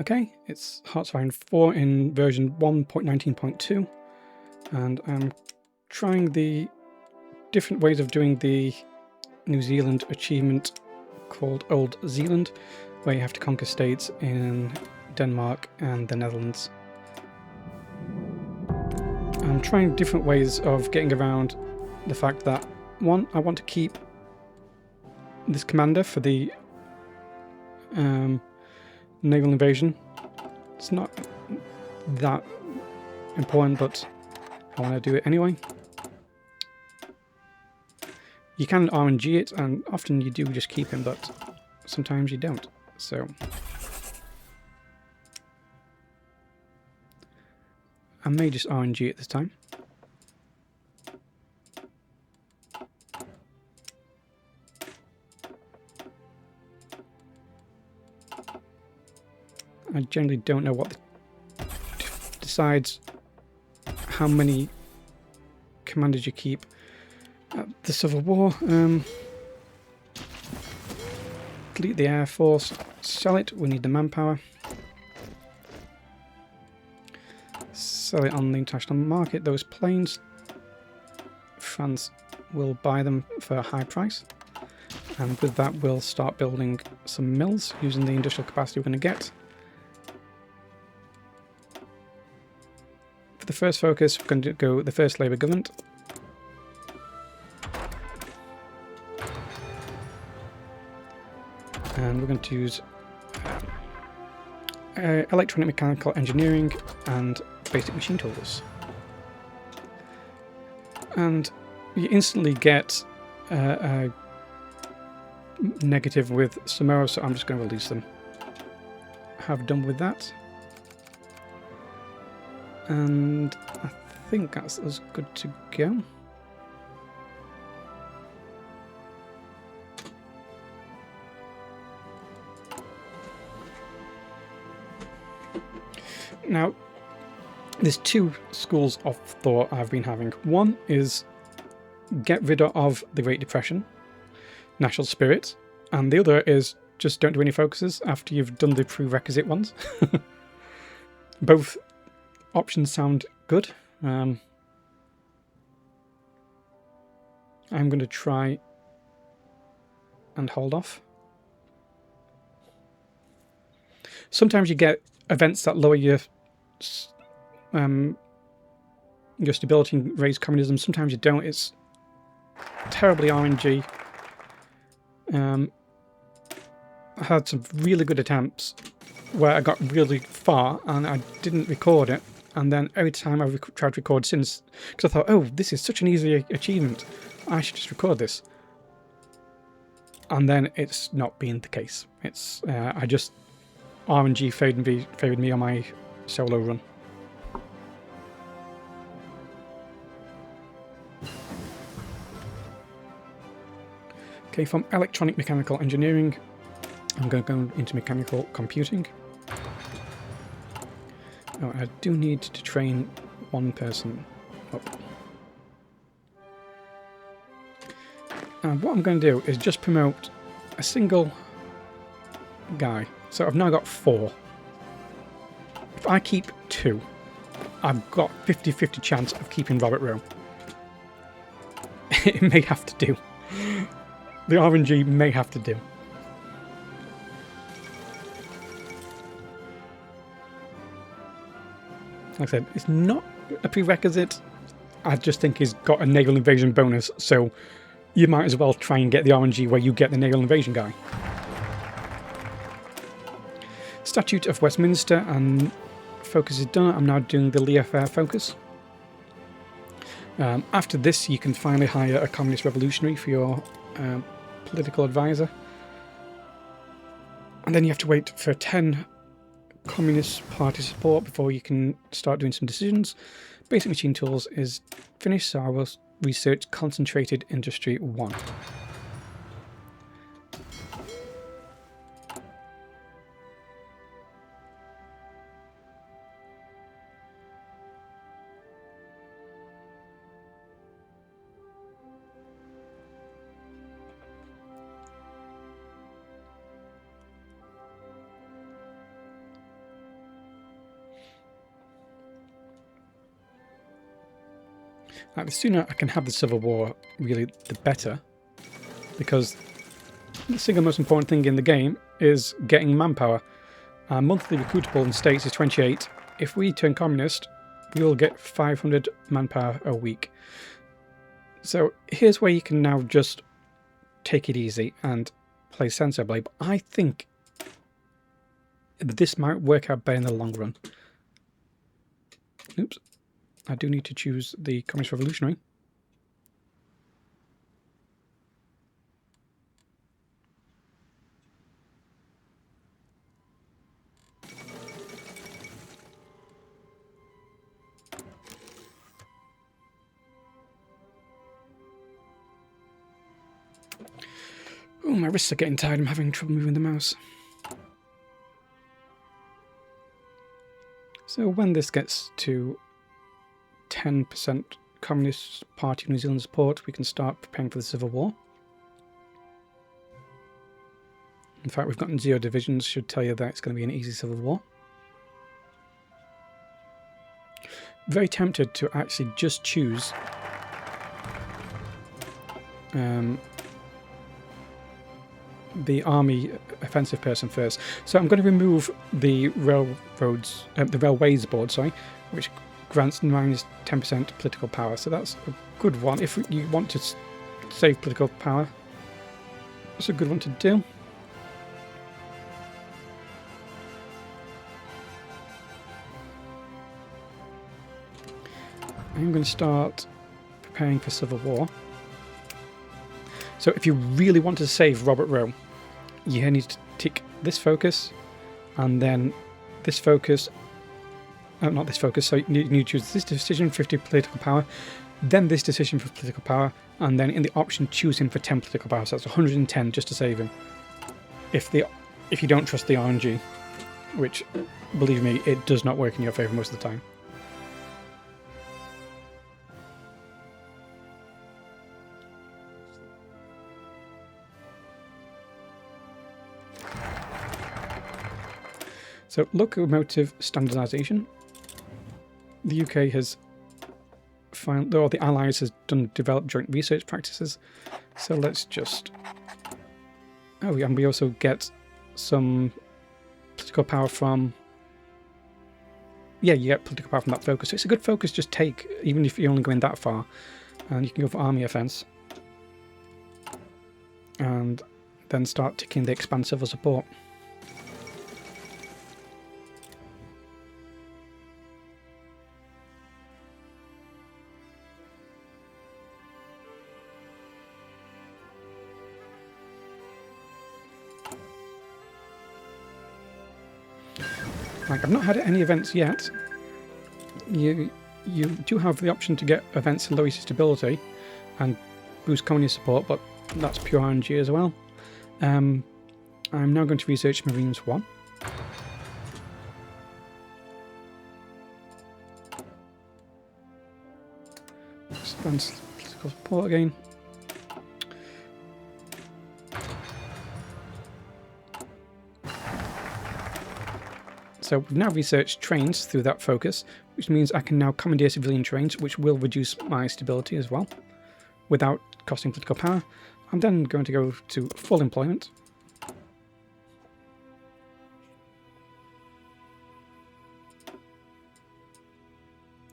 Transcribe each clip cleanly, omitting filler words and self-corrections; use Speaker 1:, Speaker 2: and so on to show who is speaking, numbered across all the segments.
Speaker 1: Okay, it's Heartsfire 4 in version 1.19.2, and I'm trying the different ways of doing the New Zealand achievement called Old Zeeland, where you have to conquer states in Denmark and the Netherlands. I'm trying different ways of getting around the fact that, one, I want to keep this commander for the naval invasion. It's not that important, but I want to do it anyway. You can RNG it, and often you do just keep him, but sometimes you don't. So I may just RNG it this time. I generally don't know what decides how many commanders you keep at the Civil War. Delete the Air Force, sell it, we need the manpower. Sell it on the international market, those planes. France will buy them for a high price. And with that, we'll start building some mills using the industrial capacity we're going to get. For the first focus, we're going to go the first Labour government. And we're going to use electronic mechanical engineering and basic machine tools. And you instantly get a negative with Samoa, so I'm just going to release them. Have done with that. And I think that's as good to go. Now, there's two schools of thought I've been having. One is get rid of the Great Depression, national spirit, and the other is just don't do any focuses after you've done the prerequisite ones. Both options sound good. I'm going to try and hold off. Sometimes you get events that lower your stability and raise communism. Sometimes you don't. It's terribly RNG. I had some really good attempts where I got really far and I didn't record it. And then every time I tried to record since, because I thought, oh, this is such an easy achievement, I should just record this. And then it's not been the case. It's I just RNG favoured me on my solo run. Okay, from electronic mechanical engineering, I'm going to go into mechanical computing. Oh, I do need to train one person up. And what I'm going to do is just promote a single guy. So I've now got 4. If I keep 2, I've got 50-50 chance of keeping Robert Rowe. It may have to do. The RNG may have to do. Like I said, it's not a prerequisite. I just think he's got a naval invasion bonus, so you might as well try and get the RNG where you get the naval invasion guy. Statute of Westminster and focus is done. I'm now doing the Leah Fair focus. After this, you can finally hire a communist revolutionary for your political advisor. And then you have to wait for 10 Communist Party support before you can start doing some decisions. Basic machine tools is finished, so I will research concentrated industry 1. Like, the sooner I can have the Civil War, really, the better. Because the single most important thing in the game is getting manpower. Our monthly recruitable in the States is 28. If we turn communist, we will get 500 manpower a week. So here's where you can now just take it easy and play sensibly. But I think this might work out better in the long run. Oops. I do need to choose the Communist Revolutionary. Oh, my wrists are getting tired. I'm having trouble moving the mouse. So when this gets to 10% Communist Party of New Zealand support, we can start preparing for the Civil War. In fact, we've gotten 0 divisions, should tell you that it's going to be an easy Civil War. Very tempted to actually just choose the army offensive person first. So I'm going to remove the railways board, sorry, which grants minus 10% political power. So that's a good one. If you want to save political power, that's a good one to do. I'm going to start preparing for Civil War. So if you really want to save Robert Rowe, you need to tick this focus, and then this focus, not this focus, so you need to choose this decision, 50 political power, then this decision for political power, and then in the option choose him for 10 political power, so that's 110 just to save him. If you don't trust the RNG, which, believe me, it does not work in your favour most of the time. So, locomotive standardisation. The UK has found, or the Allies has developed joint research practices. So let's just... Oh, and we also get some political power from... Yeah, you get political power from that focus. So it's a good focus just take, even if you're only going that far. And you can go for army offence. And then start ticking the expand civil support. Like, I've not had any events yet. You do have the option to get events in low stability and boost communist support, but that's pure RNG as well. I'm now going to research Marines 1. Expand political support again. So we've now researched trains through that focus, which means I can now commandeer civilian trains, which will reduce my stability as well, without costing political power. I'm then going to go to full employment.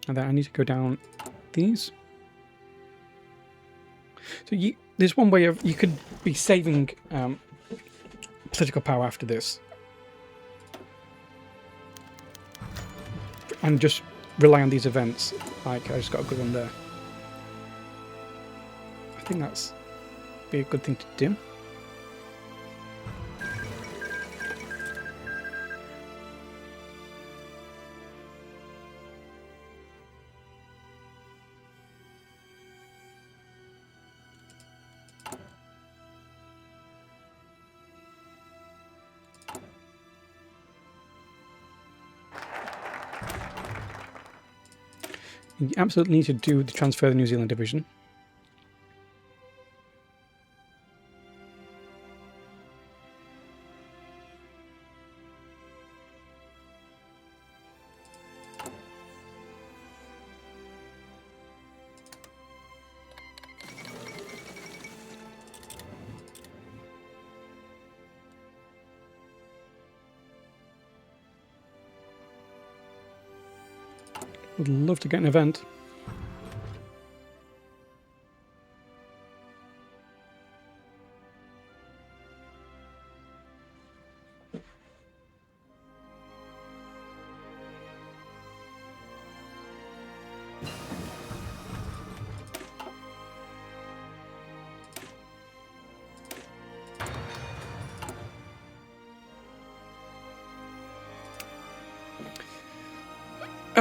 Speaker 1: And then I need to go down these. So there's one way of, you could be saving political power after this. And just rely on these events. Like, I just got a good one there. I think that's be a good thing to do. You absolutely need to do the transfer of the New Zealand division. Would love to get an event.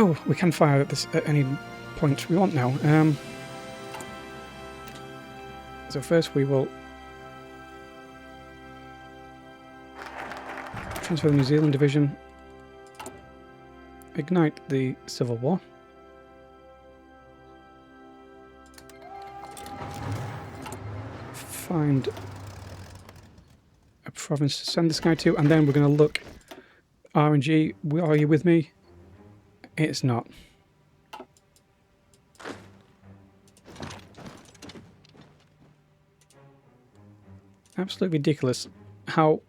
Speaker 1: Oh, we can fire at this at any point we want now. So first we will transfer the New Zealand division, ignite the Civil War, find a province to send this guy to, and then we're going to look. RNG, are you with me? It's not. Absolutely ridiculous how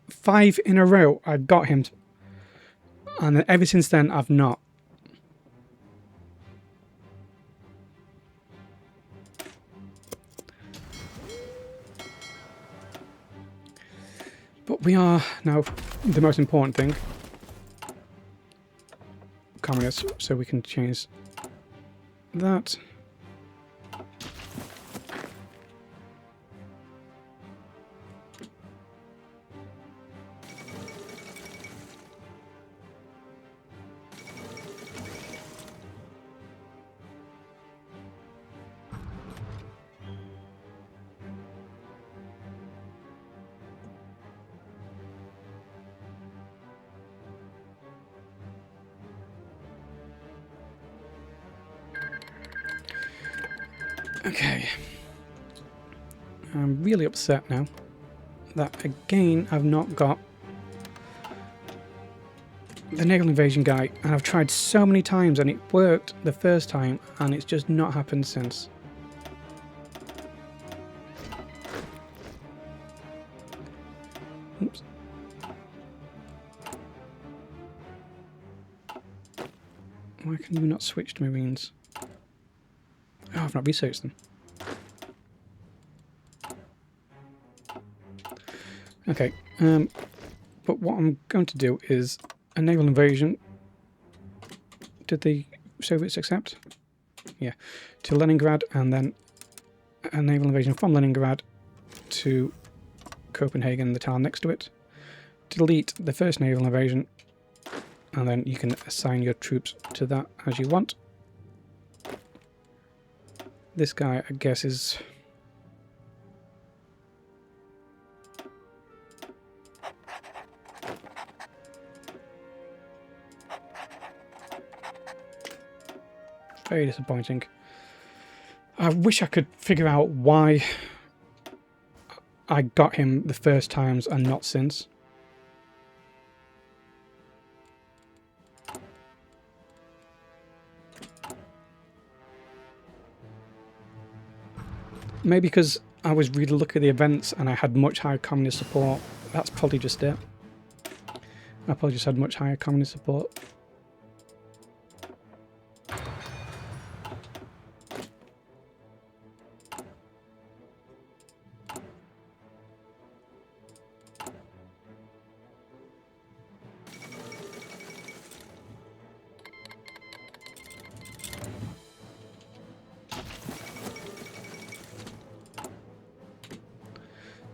Speaker 1: 5 in a row I got him, and ever since then I've not. But we are now the most important thing. Communists, so we can change that. Okay, I'm really upset now that again I've not got the naval invasion guy, and I've tried so many times and it worked the first time and it's just not happened since. Oops. Why can you not switch to Marines? Oh, I've not researched them. Okay, but what I'm going to do is a naval invasion. Did the Soviets accept? Yeah, to Leningrad, and then a naval invasion from Leningrad to Copenhagen, the town next to it. Delete the first naval invasion, and then you can assign your troops to that as you want. This guy, I guess, is... very disappointing. I wish I could figure out why I got him the first times and not since. Maybe because I was really looking at the events and I had much higher communist support. That's probably just it. I probably just had much higher communist support.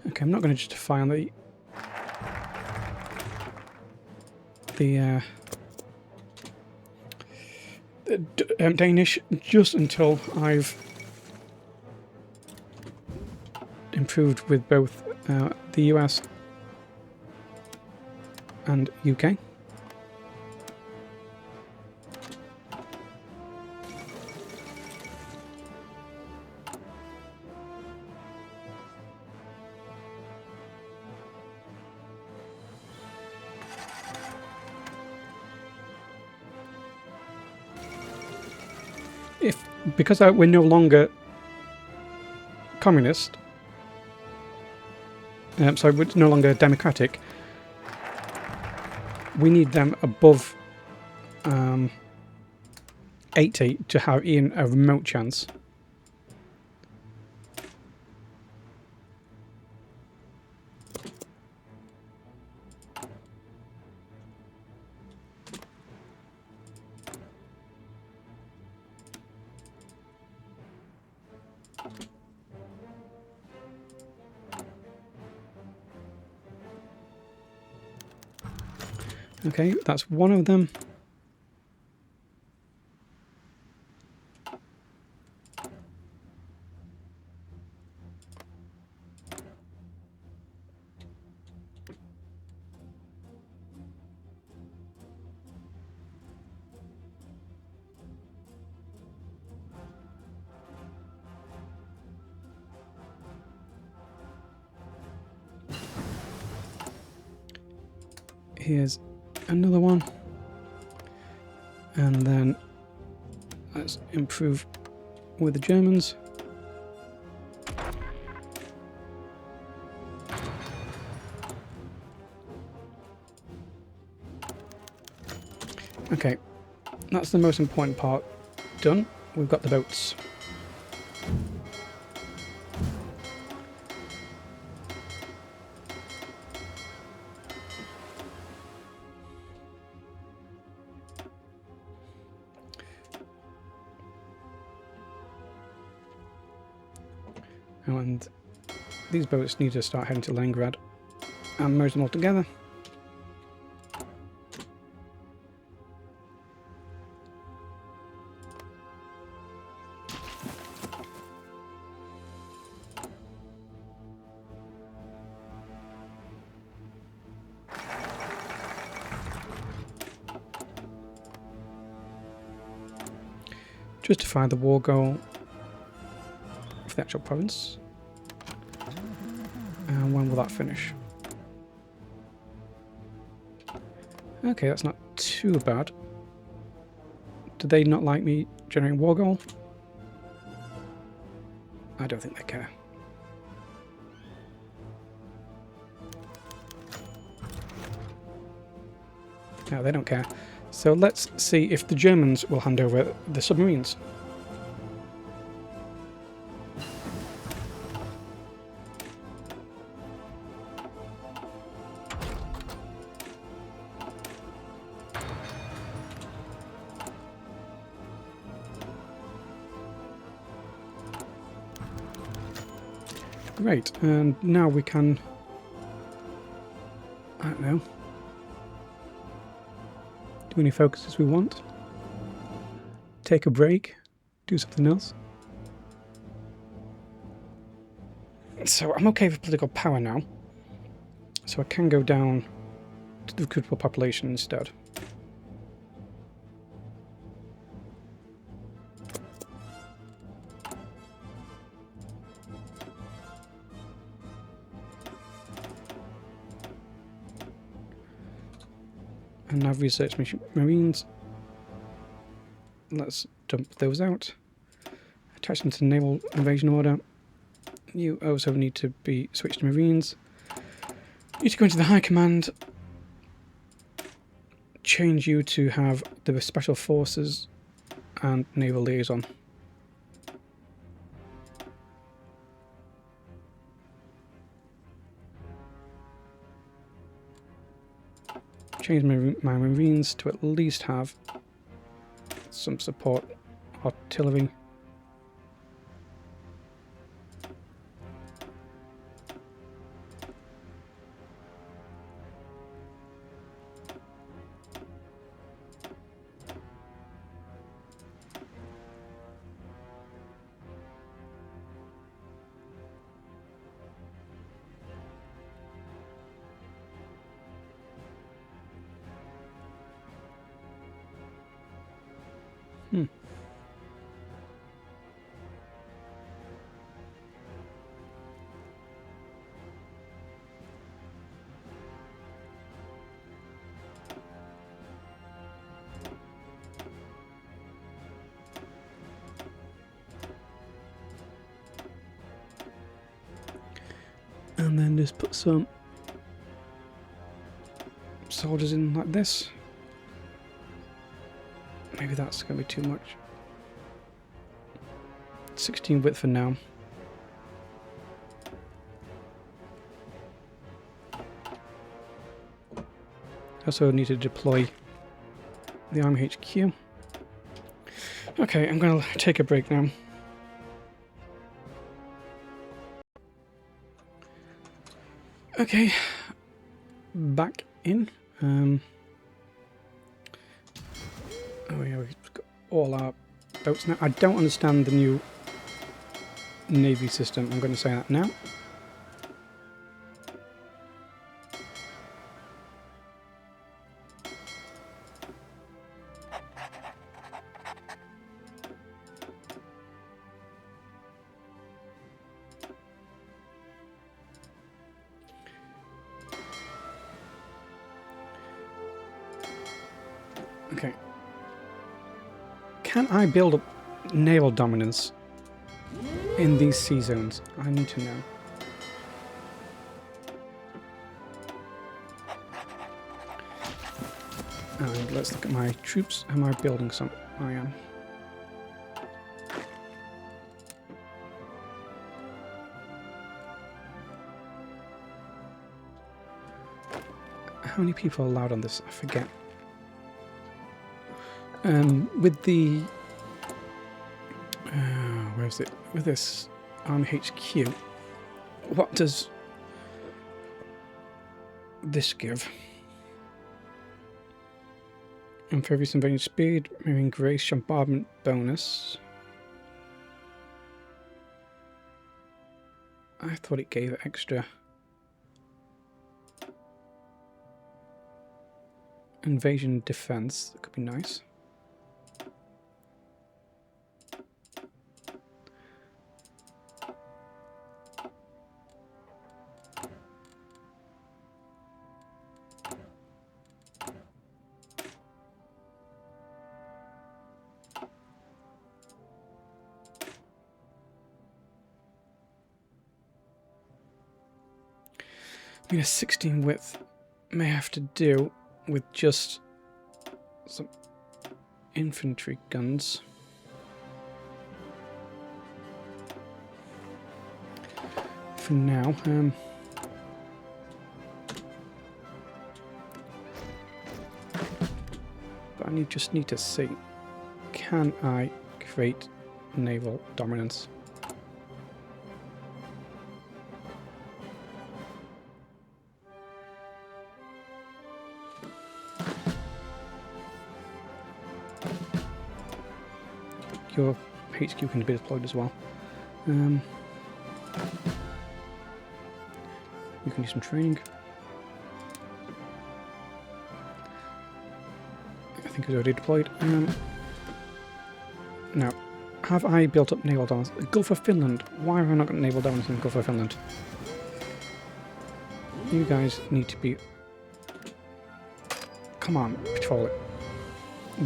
Speaker 1: Okay, I'm not going to justify on the Danish just until I've improved with both the US and UK. Because we're no longer communist, so we're no longer democratic, we need them above 80 to have even a remote chance. Okay, that's one of them. Here's another one. And then let's improve with the Germans. Okay, that's the most important part done. We've got the boats. And these boats need to start heading to Leningrad and merge them all together. Justify the war goal for the actual province. And when will that finish? Okay, that's not too bad. Do they not like me generating war goal? I don't think they care. No, they don't care. So let's see if the Germans will hand over the submarines. Great, and now we can, I don't know, do any focuses we want, take a break, do something else. So I'm okay with political power now, so I can go down to the recruitable population instead. And now research marines. Let's dump those out. Attach them to naval invasion order. You also need to be switched to marines. You need to go into the high command. Change you to have the special forces and naval liaison. Change my marines to at least have some support artillery. And then just put some soldiers in like this. Maybe that's going to be too much. 16 width for now. I also need to deploy the Army HQ. Okay, I'm going to take a break now. Okay, back in. Oh yeah, we've got all our boats now. I don't understand the new Navy system. I'm going to say that now. Okay. Can I build up naval dominance in these sea zones? I need to know. And let's look at my troops. Am I building some? I am. How many people are allowed on this? I forget. With the where is it? With this Army HQ, what does this give? Impervious invasion speed, marine grace, bombardment bonus. I thought it gave extra. Invasion defense, that could be nice. I mean, a 16 width may have to do with just some infantry guns. For now, but I just need to see, can I create naval dominance? Your HQ can be deployed as well. You can do some training. I think it's already deployed. Now, have I built up naval dominance? Gulf of Finland. Why have I not got naval dominance in the Gulf of Finland? You guys need to be... Come on, patrol it.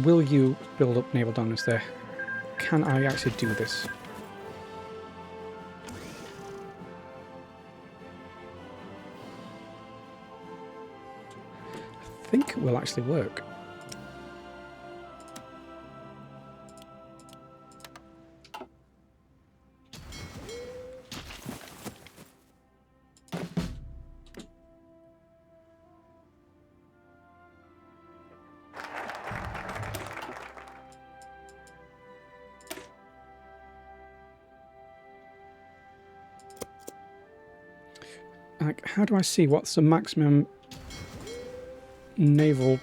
Speaker 1: Will you build up naval dominance there? Can I actually do this? I think it will actually work. Like, how do I see what's the maximum naval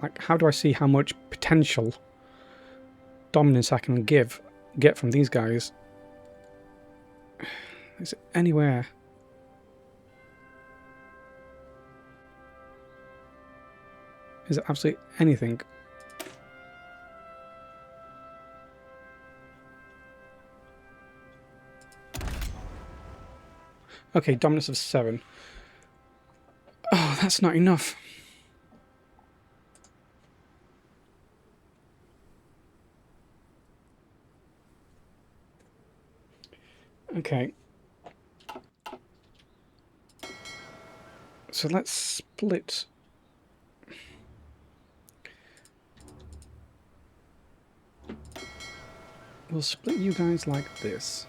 Speaker 1: like, how do I see how much potential dominance I can get from these guys? Is it anywhere? Is it absolutely anything? Okay, dominance of 7. Oh, that's not enough. Okay. So let's split we'll split you guys like this.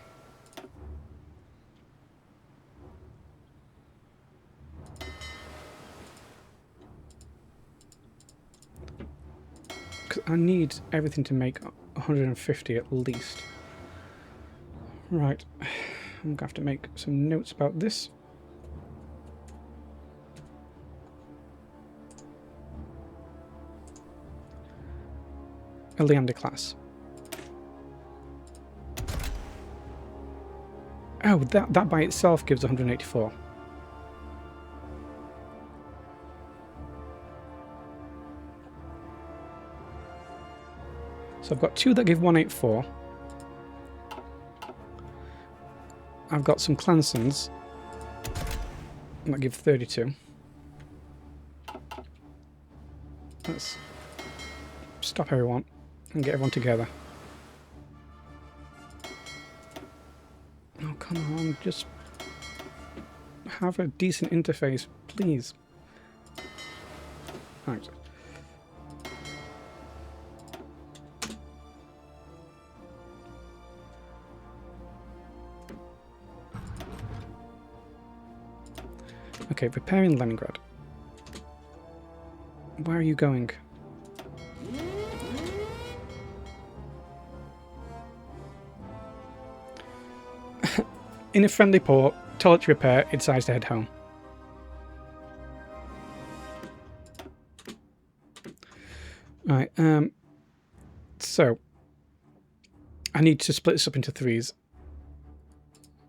Speaker 1: Because I need everything to make 150 at least. Right, I'm going to have to make some notes about this. A Leander class. Oh, that by itself gives 184. So I've got 2 that give 184. I've got some Clansons that give 32. Let's stop everyone and get everyone together. Oh, come on, just have a decent interface, please. Right. Okay, preparing Leningrad. Where are you going? In a friendly port, toilet repair, it decides to head home. Right, so I need to split this up into 3s.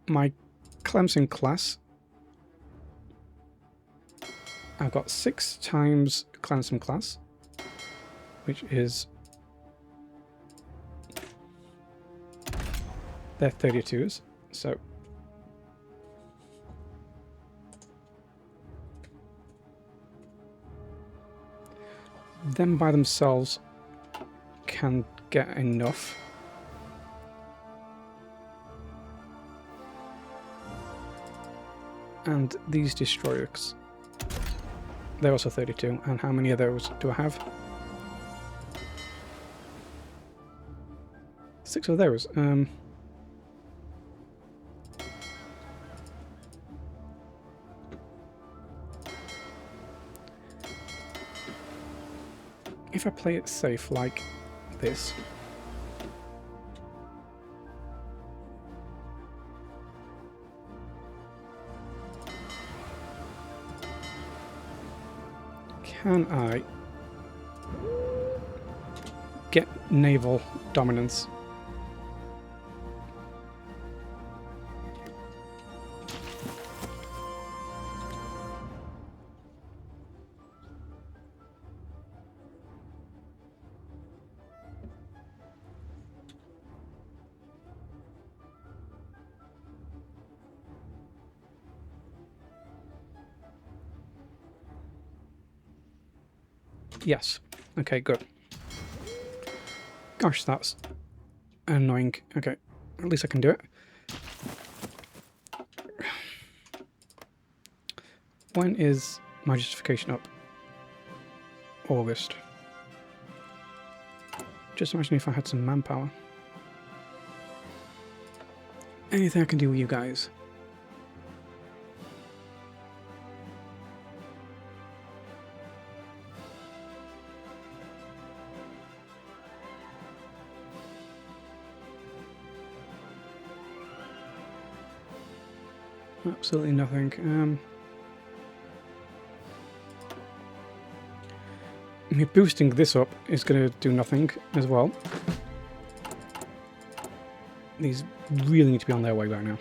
Speaker 1: My Clemson class, I've got 6 times Clemson class, which is they're 32s, so them by themselves can get enough. And these destroyers, they're also 32. And how many of those do I have? 6 of those. If I play it safe like this, can I get naval dominance? Yes. Okay, good. Gosh, that's annoying. Okay, at least I can do it. When is my justification up? August. Just imagine if I had some manpower. Anything I can do with you guys. Absolutely nothing. Me boosting this up is going to do nothing as well. These really need to be on their way right now.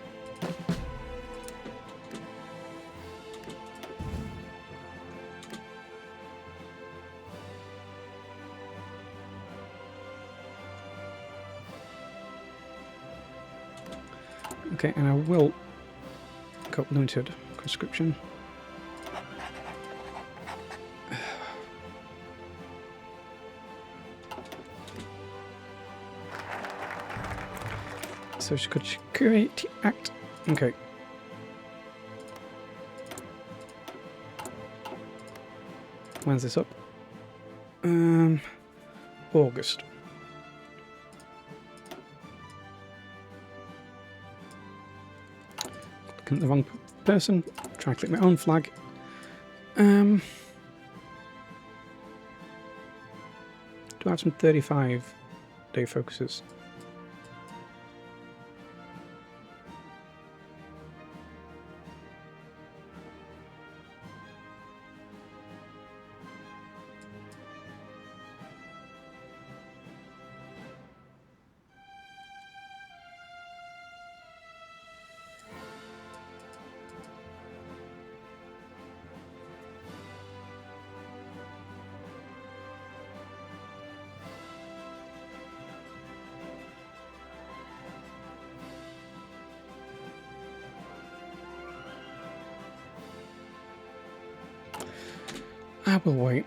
Speaker 1: Okay, and I will go limited conscription. So she could create act. Okay. When's this up? August. clicking the wrong person. Try to click my own flag. Do I have some 35-day focuses? I will wait.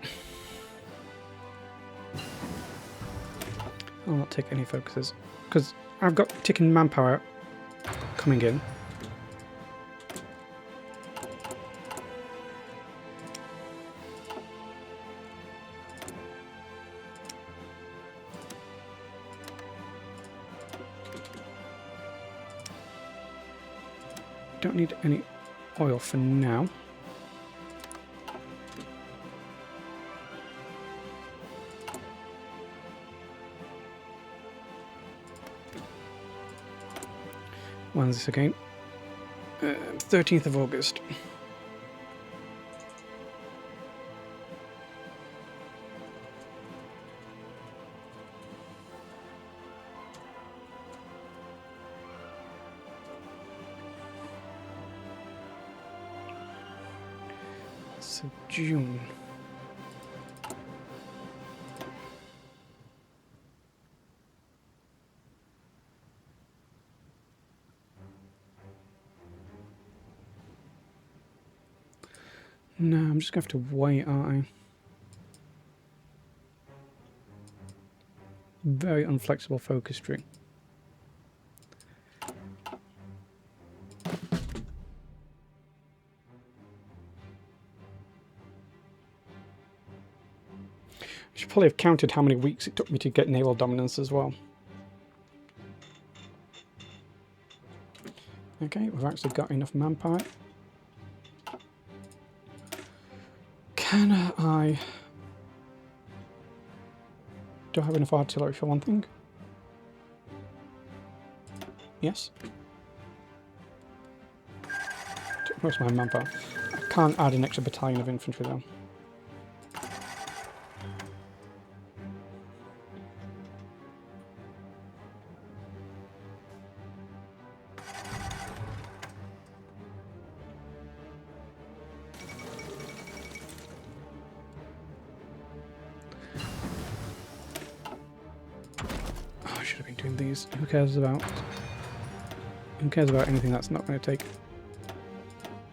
Speaker 1: I'll not take any focuses because I've got ticking manpower coming in. Don't need any oil for now. When's this again? 13th of August. So June. No, I'm just going to have to wait, aren't I? Very unflexible focus tree. I should probably have counted how many weeks it took me to get naval dominance as well. Okay, we've actually got enough manpower. Can I... Do I have enough artillery for one thing? Yes. Took most of my manpower. I can't add an extra battalion of infantry though. These. Who cares about anything that's not going to take?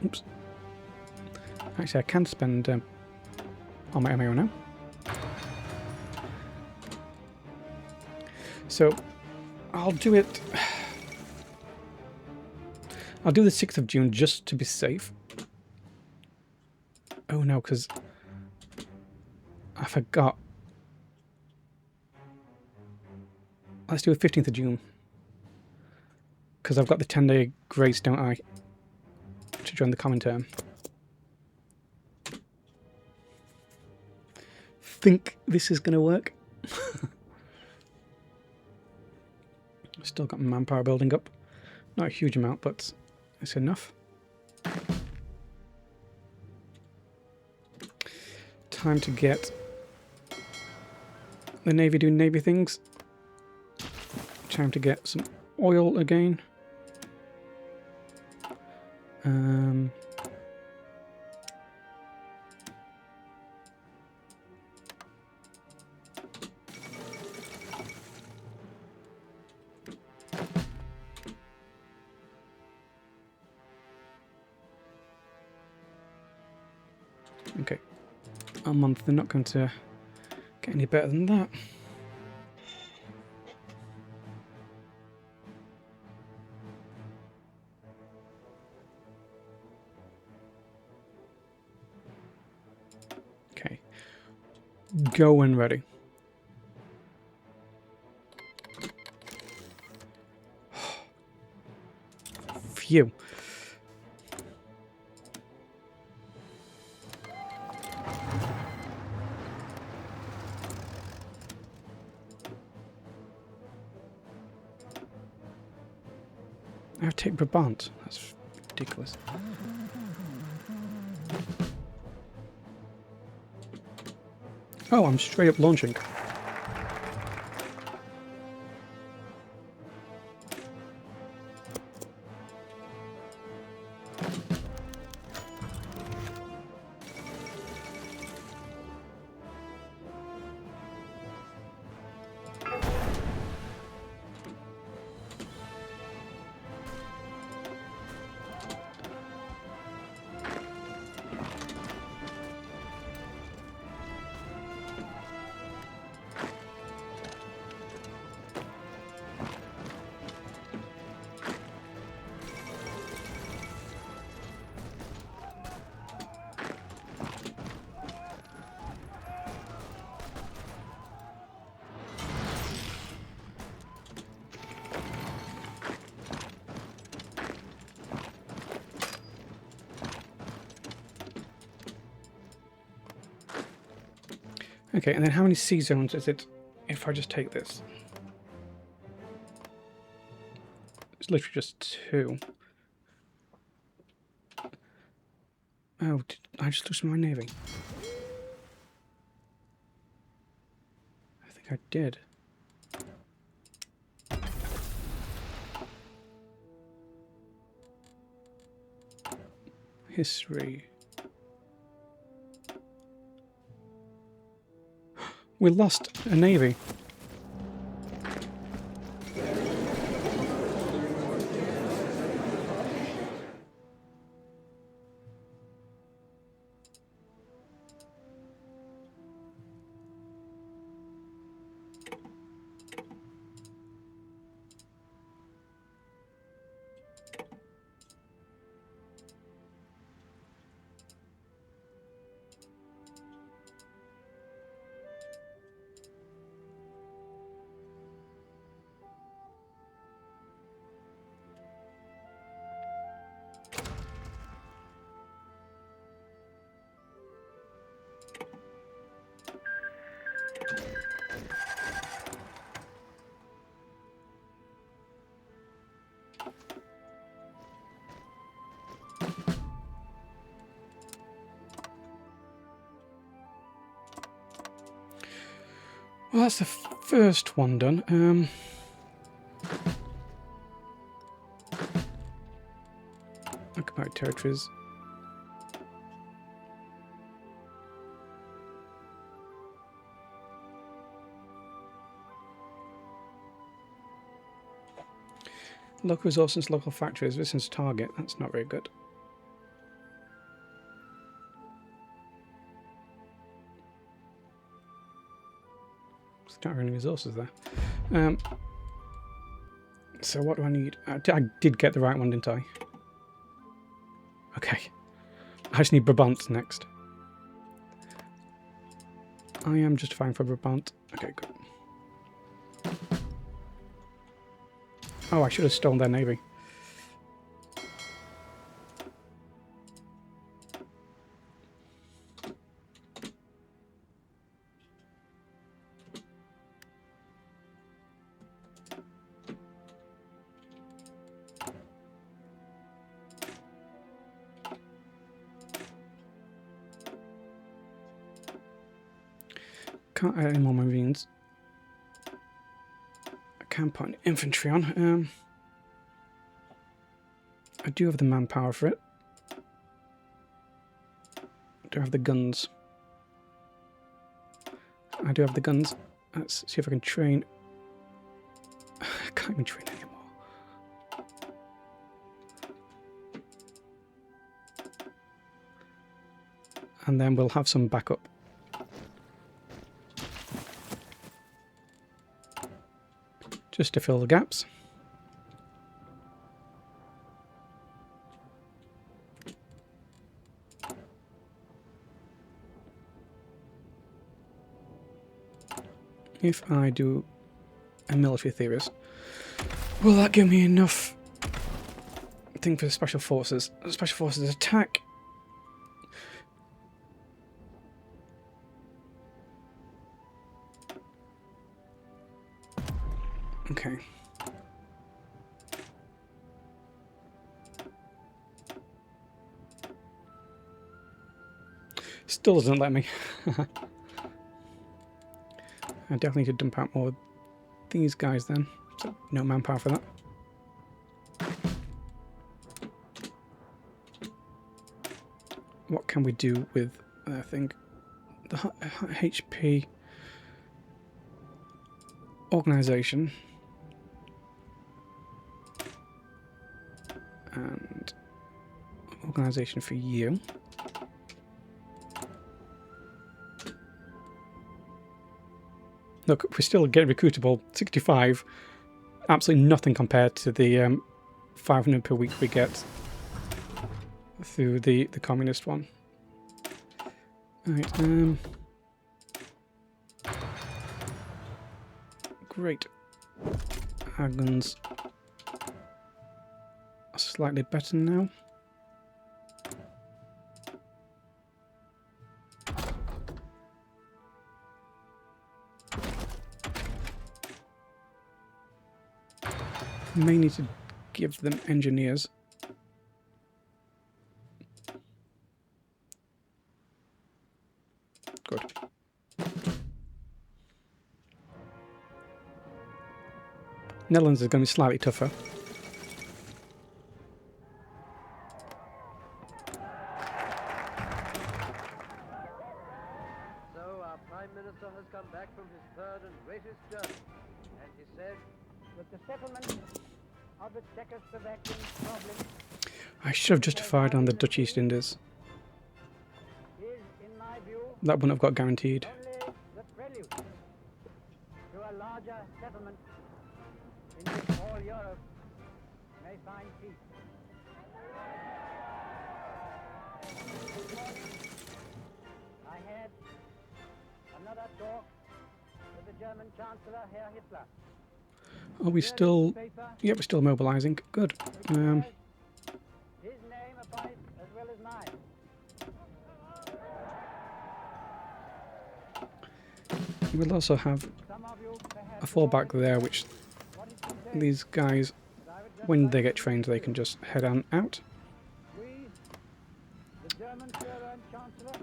Speaker 1: Oops. Actually, I can spend all my ammo now. So I'll do it. I'll do the 6th of June just to be safe. Oh no, because I forgot. Let's do the 15th of June. Because I've got the 10-day grace, don't I? To join the common term. Think this is going to work. Still got manpower building up. Not a huge amount, but it's enough. Time to get the Navy doing Navy things. Time to get some oil again. Okay, a month. They're not going to get any better than that. Go when ready. Phew. I have to take Brabant. That's ridiculous. Oh, I'm straight up launching. Okay, and then how many sea zones is it if I just take this? It's literally just 2. Oh, did I just lose my navy? I think I did. History. We lost a navy. Well, that's the first one done. Occupied territories. Local resources, local factories. This is target. That's not very good. Don't have any resources there. So what do I need? I did get the right one, didn't I? Okay. I just need Brabant next. I am justifying for Brabant. Okay, good. Oh, I should have stolen their navy. Can't add any more marines. I can put an infantry on. I do have the manpower for it. I don't have the guns. I do have the guns. Let's see if I can train. I can't even train anymore. And then we'll have some backup. Just to fill the gaps. If I do a military theorist, will that give me enough thing for the special forces? Special forces attack. Okay. Still doesn't let me. I definitely need to dump out more of these guys then. So no manpower for that. What can we do with, I think, the HP organisation and organisation for you. Look, we're still getting recruitable. 65, absolutely nothing compared to the 500 per week we get through the communist one. Alright, great. Our guns are slightly better now. May need to give them engineers. Good. Netherlands is going to be slightly tougher.
Speaker 2: So our Prime Minister has come back from his third and greatest journey, and he said that the settlement of the Czechoslovakian problem
Speaker 1: I should have justified on the Dutch East Indies.
Speaker 2: is, in my view,
Speaker 1: That wouldn't have got guaranteed.
Speaker 2: only the prelude to a larger settlement in which all Europe may find peace. This morning, I had another talk with the German Chancellor, Herr Hitler.
Speaker 1: Are we still... Yep, we're still mobilising. Good.
Speaker 2: His name upon it as well as mine.
Speaker 1: We'll also have
Speaker 2: Some of you
Speaker 1: a
Speaker 2: perhaps
Speaker 1: fallback there, which
Speaker 2: what it can say,
Speaker 1: these guys,
Speaker 2: but I would just
Speaker 1: when
Speaker 2: like
Speaker 1: they get trained, they can just head on out.
Speaker 2: we, the German Führer and Chancellor,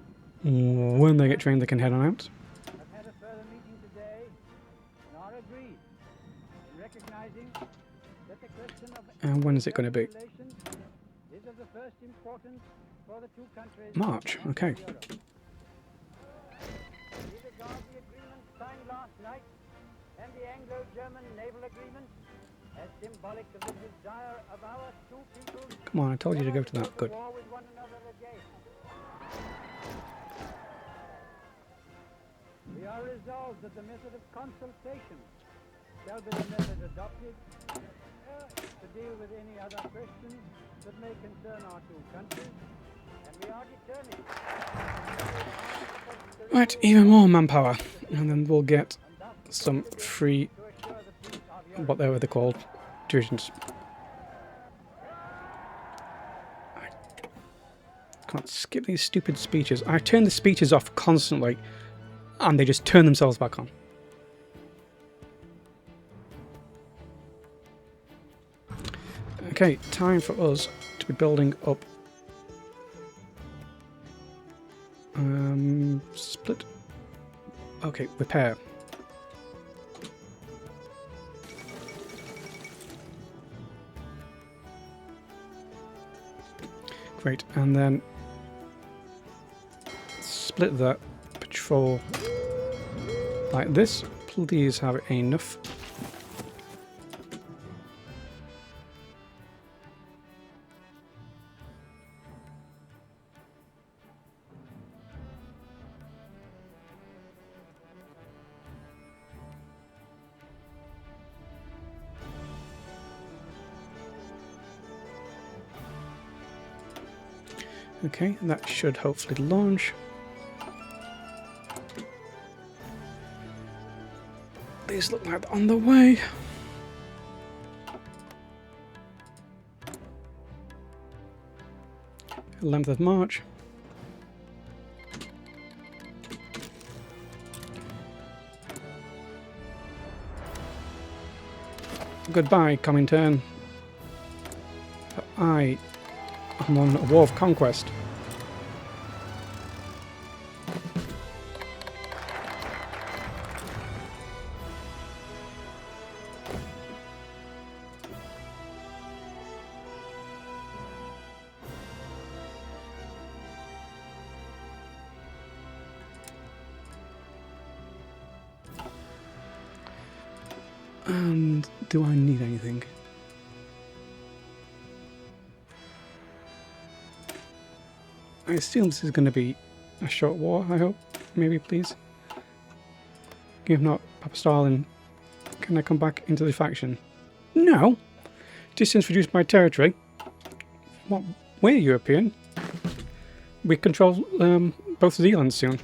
Speaker 1: When they get trained, they can head on out.
Speaker 2: have had a further meeting today and are agreed in recognizing that the question of
Speaker 1: And when is it going to be?
Speaker 2: relations is of the first importance for the two countries.
Speaker 1: March, okay.
Speaker 2: We regard the agreement signed last night and the Anglo-German naval agreement as symbolic of the desire of our two peoples
Speaker 1: Come on, I told you to go to
Speaker 2: to
Speaker 1: that. Good.
Speaker 2: war with one another again. We are resolved that the method of consultation shall be the method adopted to deal with any other questions that may concern our two countries, and we are determined
Speaker 1: Right, even more manpower. And then we'll get some free,
Speaker 2: to assure the peace of Europe.
Speaker 1: whatever they're called, divisions. I can't skip these stupid speeches. I turn the speeches off constantly, and they just turn themselves back on. Okay, time for us to be building up. Split. Okay, repair. Great, and then split that patrol like this. Please have enough. Okay, that should hopefully launch. These look like they're on the way. Length of march. Goodbye, Comintern. I am on a war of conquest. And do I need anything? I assume this is going to be a short war, I hope. Maybe, please. If not, Papa Stalin, can I come back into the faction? No! Distance reduced by territory. What? We're European. We control both Zeeland soon.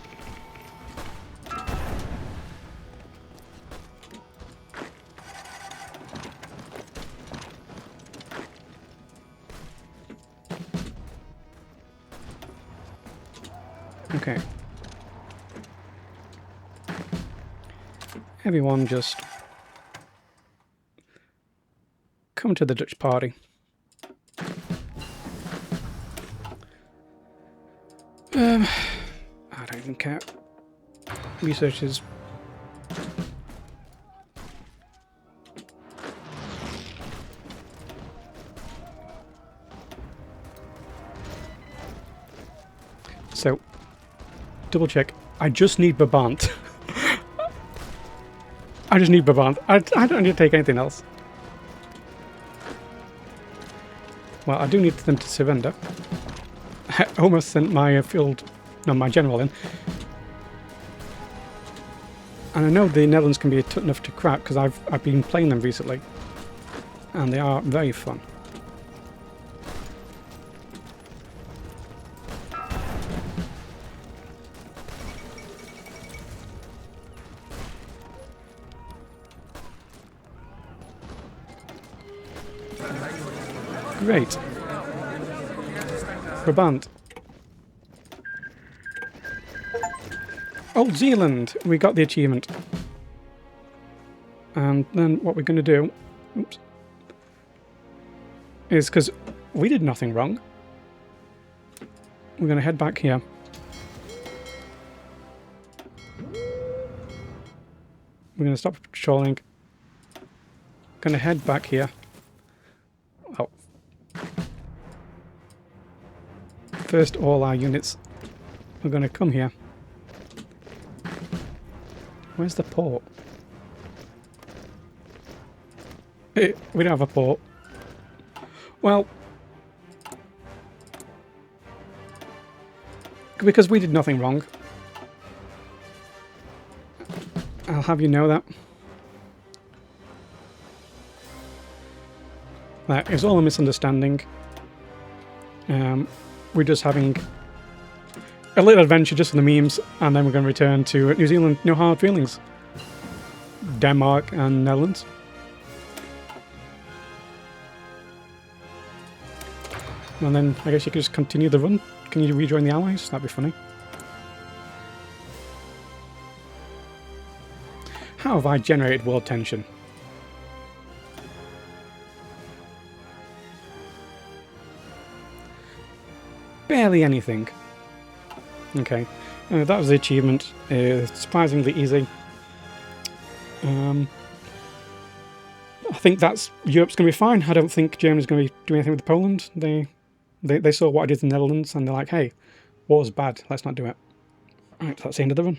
Speaker 1: Okay. Everyone just come to the Dutch party. I don't even care. Researchers. So, double check. I just need Brabant. I just need Brabant. I don't need to take anything else. Well, I do need them to surrender. I almost sent my my general in. And I know the Netherlands can be tough enough to crack because I've been playing them recently. And they are very fun. Great. Brabant. Oh, Zeeland! We got the achievement. And then what we're going to do... Oops. Is because we did nothing wrong. We're going to head back here. We're going to stop patrolling. Going to head back here. Oh. First, all our units are going to come here. Where's the port? We don't have a port. Well, because we did nothing wrong. I'll have you know that. That is all a misunderstanding. We're just having a little adventure just for the memes, and then we're going to return to New Zealand. No hard feelings. Denmark and Netherlands. And then I guess you could just continue the run. Can you rejoin the Allies? That'd be funny. How have I generated world tension? Barely anything. Okay, that was the achievement. Surprisingly easy. I think that's Europe's going to be fine. I don't think Germany's going to be doing anything with Poland. They saw what I did in the Netherlands and they're like, hey, war's bad, let's not do it. Alright, that's the end of the run.